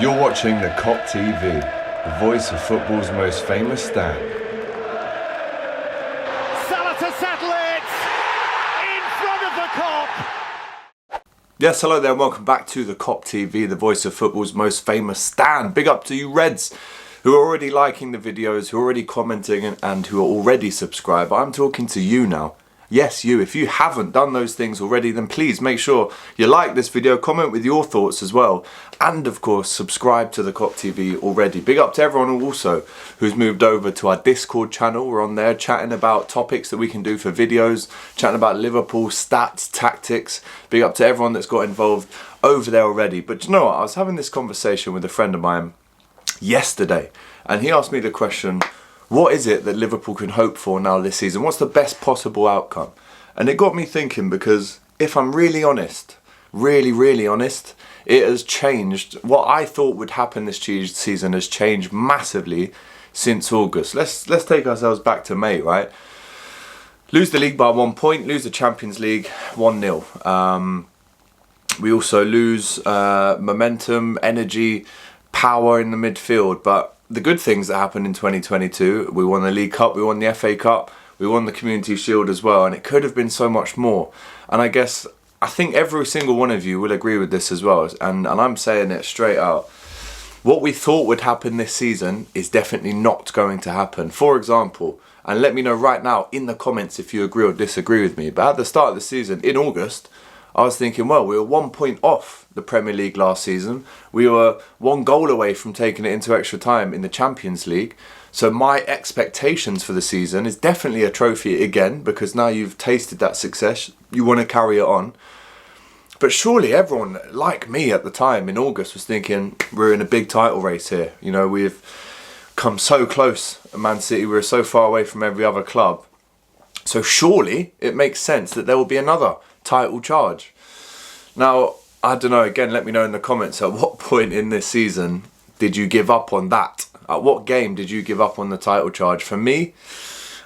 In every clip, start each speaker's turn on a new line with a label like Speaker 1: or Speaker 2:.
Speaker 1: You're watching the Kop TV, the voice of football's most famous stand.
Speaker 2: Salah to settle it in front of the Kop.
Speaker 3: Yes, hello there and welcome back to the Kop TV, the voice of football's most famous stand. Big up to you Reds who are already liking the videos, who are already commenting and who are already subscribed. I'm talking to you now. Yes, you. If you haven't done those things already, then please make sure you like this video, comment with your thoughts as well, and of course subscribe to the Kop TV already. Big up to everyone also who's moved over to our Discord channel. We're on there chatting about topics that we can do for videos, chatting about Liverpool, stats, tactics. Big up to everyone that's got involved over there already. But you know what, I was having this conversation with a friend of mine yesterday and he asked me the question, what is it that Liverpool can hope for now this season? What's the best possible outcome? And it got me thinking, because if I'm really honest, really honest, it has changed. What I thought would happen this season has changed massively since August. Let's take ourselves back to May, right? Lose the league by 1 point, lose the Champions League 1-0. We also lose momentum, energy, power in the midfield, but the good things that happened in 2022, we won the League Cup, we won the FA Cup, we won the Community Shield as well, and it could have been so much more. And I think every single one of you will agree with this as well, and I'm saying it straight out. What we thought would happen this season is definitely not going to happen. For example, and let me know right now in the comments if you agree or disagree with me, but at the start of the season, in August, I was thinking, well, we were 1 point off the Premier League last season. We were 1 goal away from taking it into extra time in the Champions League. So my expectations for the season is definitely a trophy again, because now you've tasted that success, you want to carry it on. But surely everyone, like me at the time in August, was thinking, we're in a big title race here. You know, we've come so close at Man City, we're so far away from every other club. So surely it makes sense that there will be another title charge. Now, I don't know, again, let me know in the comments, at what point in this season did you give up on that? At what game did you give up on the title charge? For me,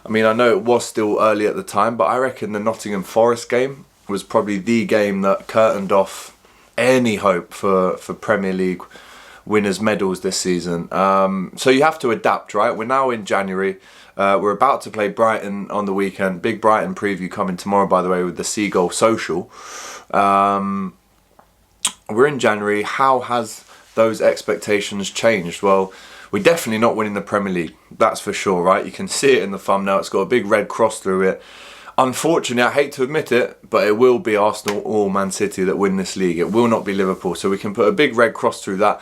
Speaker 3: I mean, I know it was still early at the time, but I reckon the Nottingham Forest game was probably the game that curtained off any hope for Premier League winners' medals this season. So you have to adapt, right? We're now in January. We're about to play Brighton on the weekend. Big Brighton preview coming tomorrow, by the way, with the Seagull Social. We're in January. How has those expectations changed? Well, we're definitely not winning the Premier League. That's for sure, right? You can see it in the thumbnail. It's got a big red cross through it. Unfortunately, I hate to admit it, but it will be Arsenal or Man City that win this league. It will not be Liverpool. So we can put a big red cross through that.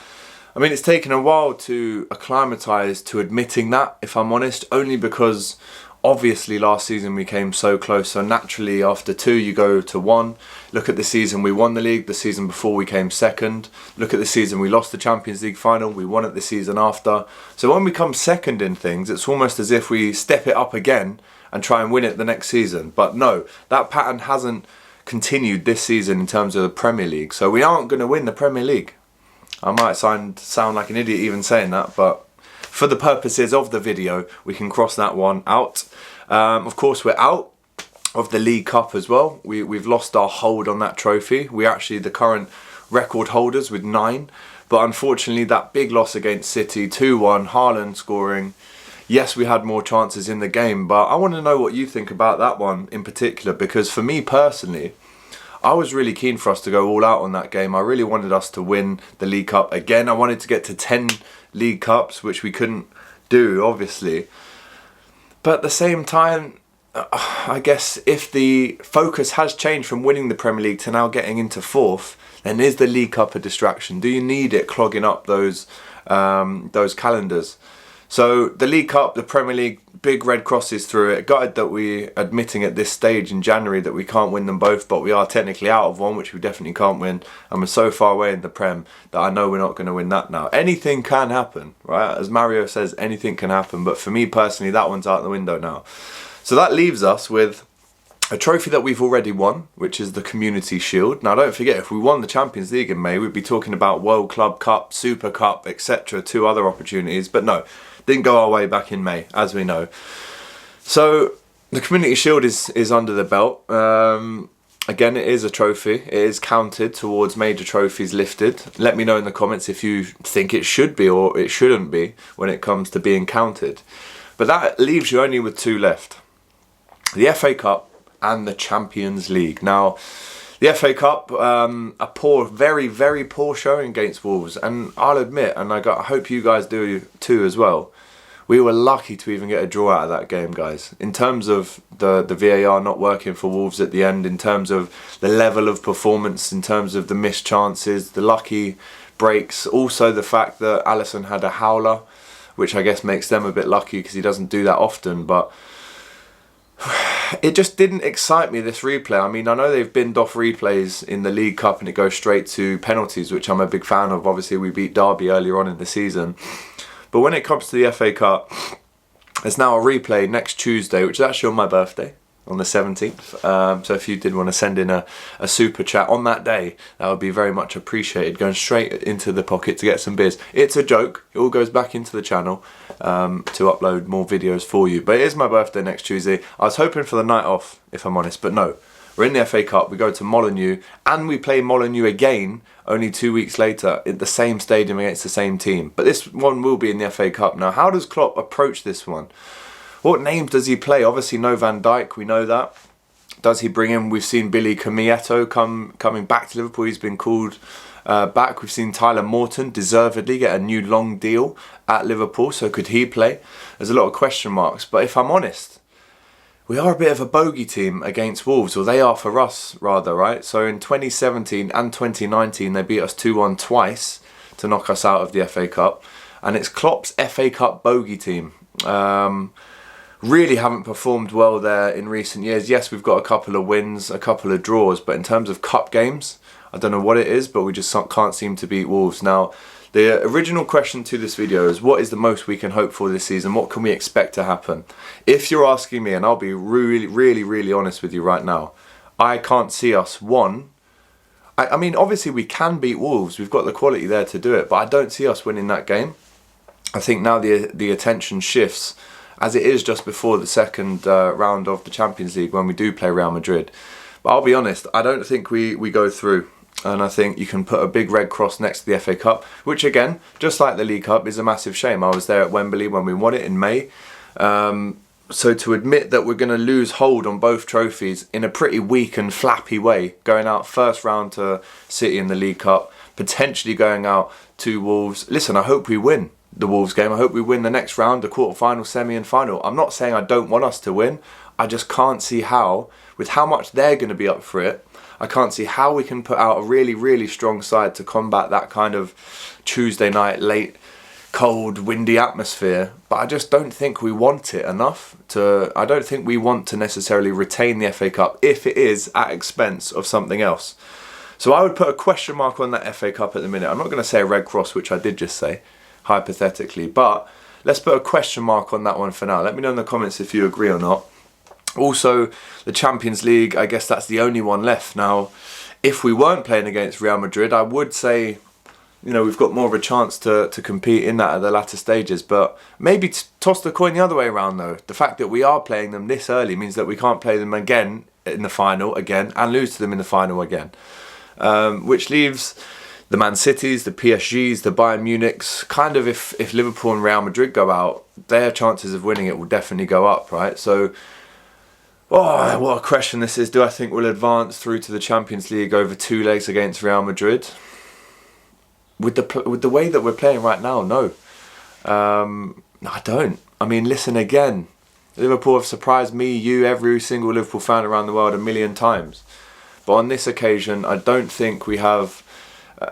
Speaker 3: I mean, it's taken a while to acclimatise to admitting that, if I'm honest, only because obviously last season we came so close. So naturally after 2 you go to 1. Look at the season we won the league. The season before we came second. Look at the season we lost the Champions League final. We won it the season after. So when we come second in things, it's almost as if we step it up again and try and win it the next season. But no, that pattern hasn't continued this season in terms of the Premier League. So we aren't going to win the Premier League. I might sound like an idiot even saying that, but for the purposes of the video, we can cross that one out. Of course, we're out of the League Cup as well. We've lost our hold on that trophy. We're actually the current record holders with 9. But unfortunately, that big loss against City, 2-1, Haaland scoring. Yes, we had more chances in the game, but I want to know what you think about that one in particular, because for me personally, I was really keen for us to go all out on that game. I really wanted us to win the League Cup again. I wanted to get to 10 League Cups, which we couldn't do, obviously. But at the same time, I guess if the focus has changed from winning the Premier League to now getting into 4th, then is the League Cup a distraction? Do you need it clogging up those calendars? So the League Cup, the Premier League, big red crosses through it. Gutted that we're admitting at this stage in January that we can't win them both, but we are technically out of one, which we definitely can't win. And we're so far away in the Prem that I know we're not going to win that now. Anything can happen, right? As Mario says, anything can happen. But for me personally, that one's out the window now. So that leaves us with a trophy that we've already won, which is the Community Shield. Now don't forget, if we won the Champions League in May, we'd be talking about World Club Cup, Super Cup, etc. 2 other opportunities. But no, didn't go our way back in May, as we know. So the Community Shield is under the belt. Again, it is a trophy. It is counted towards major trophies lifted. Let me know in the comments if you think it should be or it shouldn't be when it comes to being counted. But that leaves you only with 2 left. The FA Cup and the Champions League. Now, the FA Cup, a poor, very, very poor showing against Wolves. And I'll admit, and I hope you guys do too as well, we were lucky to even get a draw out of that game, guys. In terms of the VAR not working for Wolves at the end, in terms of the level of performance, in terms of the missed chances, the lucky breaks, also the fact that Alisson had a howler, which I guess makes them a bit lucky because he doesn't do that often, but it just didn't excite me, this replay. I mean, I know they've binned off replays in the League Cup and it goes straight to penalties, which I'm a big fan of. Obviously, we beat Derby earlier on in the season. But when it comes to the FA Cup, there's now a replay next Tuesday, which is actually on my birthday, on the 17th. So if you did want to send in a super chat on that day, that would be very much appreciated. Going straight into the pocket to get some beers. It's a joke. It all goes back into the channel to upload more videos for you. But it is my birthday next Tuesday. I was hoping for the night off, if I'm honest, but no. We're in the FA Cup, we go to Molineux, and we play Molineux again only 2 weeks later at the same stadium against the same team. But this one will be in the FA Cup. Now, how does Klopp approach this one? What names does he play? Obviously, no Van Dijk, we know that. Does he bring in, we've seen Billy Camieto coming back to Liverpool, he's been called back. We've seen Tyler Morton deservedly get a new long deal at Liverpool, so could he play? There's a lot of question marks, but if I'm honest, we are a bit of a bogey team against Wolves, or they are for us rather, right? So in 2017 and 2019 they beat us 2-1 twice to knock us out of the FA Cup, and it's Klopp's FA Cup bogey team. Really haven't performed well there in recent years. Yes, we've got a couple of wins, a couple of draws, but in terms of cup games, I don't know what it is, but we just can't seem to beat Wolves. Now, the original question to this video is, what is the most we can hope for this season? What can we expect to happen? If you're asking me, and I'll be really honest with you right now, I can't see us, I mean, obviously we can beat Wolves. We've got the quality there to do it, but I don't see us winning that game. I think now the attention shifts, as it is just before the second round of the Champions League when we do play Real Madrid. But I'll be honest, I don't think we go through. And I think you can put a big red cross next to the FA Cup, which again, just like the League Cup, is a massive shame. I was there at Wembley when we won it in May. So to admit that we're going to lose hold on both trophies in a pretty weak and flappy way, going out first round to City in the League Cup, potentially going out to Wolves. Listen, I hope we win the Wolves game. I hope we win the next round, the quarter-final, semi and final. I'm not saying I don't want us to win. I just can't see how, with how much they're going to be up for it, I can't see how we can put out a really strong side to combat that kind of Tuesday night, late, cold, windy atmosphere. But I just don't think we want it enough to... I don't think we want to necessarily retain the FA Cup if it is at expense of something else. So I would put a question mark on that FA Cup at the minute. I'm not going to say a red cross, which I did just say, hypothetically. But let's put a question mark on that one for now. Let me know in the comments if you agree or not. Also, the Champions League, I guess that's the only one left. Now, if we weren't playing against Real Madrid, I would say, you know, we've got more of a chance to compete in that at the latter stages. But maybe toss the coin the other way around, though. The fact that we are playing them this early means that we can't play them again in the final again and lose to them in the final again. Which leaves the Man Cities, the PSGs, the Bayern Munichs, kind of if Liverpool and Real Madrid go out, their chances of winning it will definitely go up, right? So... oh, what a question this is. Do I think we'll advance through to the Champions League over 2 legs against Real Madrid? With the way that we're playing right now, no. I don't. I mean, listen again. Liverpool have surprised me, you, every single Liverpool fan around the world 1,000,000 times. But on this occasion, I don't think we have...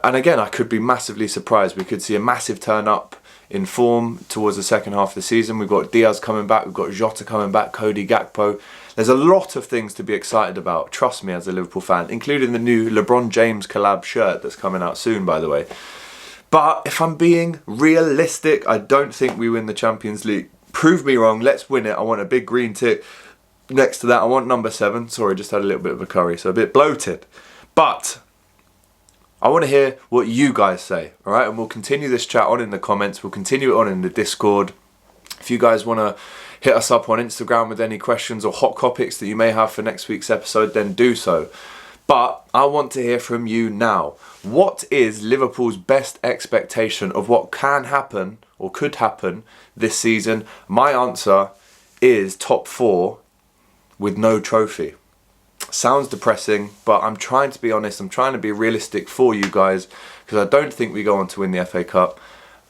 Speaker 3: and again, I could be massively surprised. We could see a massive turn up in form towards the second half of the season. We've got Diaz coming back, we've got Jota coming back, Cody Gakpo. There's a lot of things to be excited about, trust me, as a Liverpool fan, including the new LeBron James collab shirt that's coming out soon, by the way. But if I'm being realistic, I don't think we win the Champions League. Prove me wrong, let's win it. I want a big green tick next to that. I want number 7. Sorry, just had a little bit of a curry, so a bit bloated. But I want to hear what you guys say, all right? And we'll continue this chat on in the comments. We'll continue it on in the Discord. If you guys want to hit us up on Instagram with any questions or hot topics that you may have for next week's episode, then do so. But I want to hear from you now. What is Liverpool's best expectation of what can happen or could happen this season? My answer is top 4 with no trophy. Sounds depressing, but I'm trying to be honest. I'm trying to be realistic for you guys, because I don't think we go on to win the FA Cup,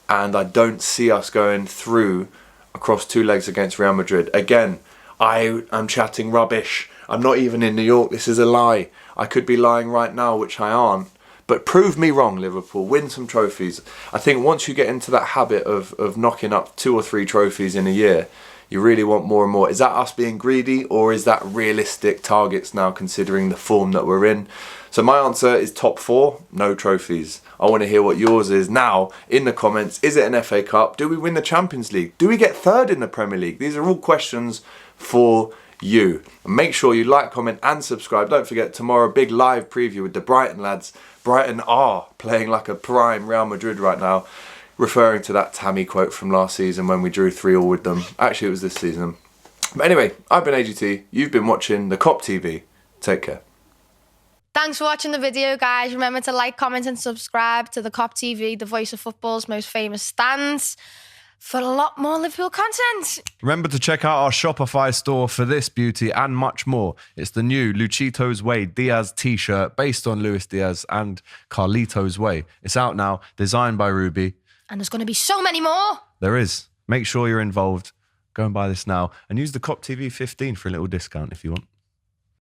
Speaker 3: and I don't see us going through across 2 legs against Real Madrid. Again, I am chatting rubbish. I'm not even in New York. This is a lie. I could be lying right now, which I aren't. But prove me wrong, Liverpool. Win some trophies. I think once you get into that habit of knocking up 2 or 3 trophies in a year, you really want more and more. Is that us being greedy, or is that realistic targets now, considering the form that we're in? So my answer is top 4, no trophies. I want to hear what yours is now in the comments. Is it an FA Cup? Do we win the Champions League? Do we get 3rd in the Premier League? These are all questions for you. And make sure you like, comment and subscribe. Don't forget, tomorrow, big live preview with the Brighton lads. Brighton are playing like a prime Real Madrid right now, referring to that Tammy quote from last season when we drew 3-3 with them. Actually, it was this season. But anyway, I've been AGT. You've been watching the Kop TV. Take care.
Speaker 4: Thanks for watching the video, guys. Remember to like, comment and subscribe to the Kop TV, the voice of football's most famous stands, for a lot more Liverpool content.
Speaker 5: Remember to check out our Shopify store for this beauty and much more. It's the new Luchito's Way Diaz t-shirt based on Luis Diaz and Carlito's Way. It's out now, designed by Rubi.
Speaker 4: And there's going to be so many more.
Speaker 5: There is. Make sure you're involved. Go and buy this now and use the Kop TV 15 for a little discount if you want.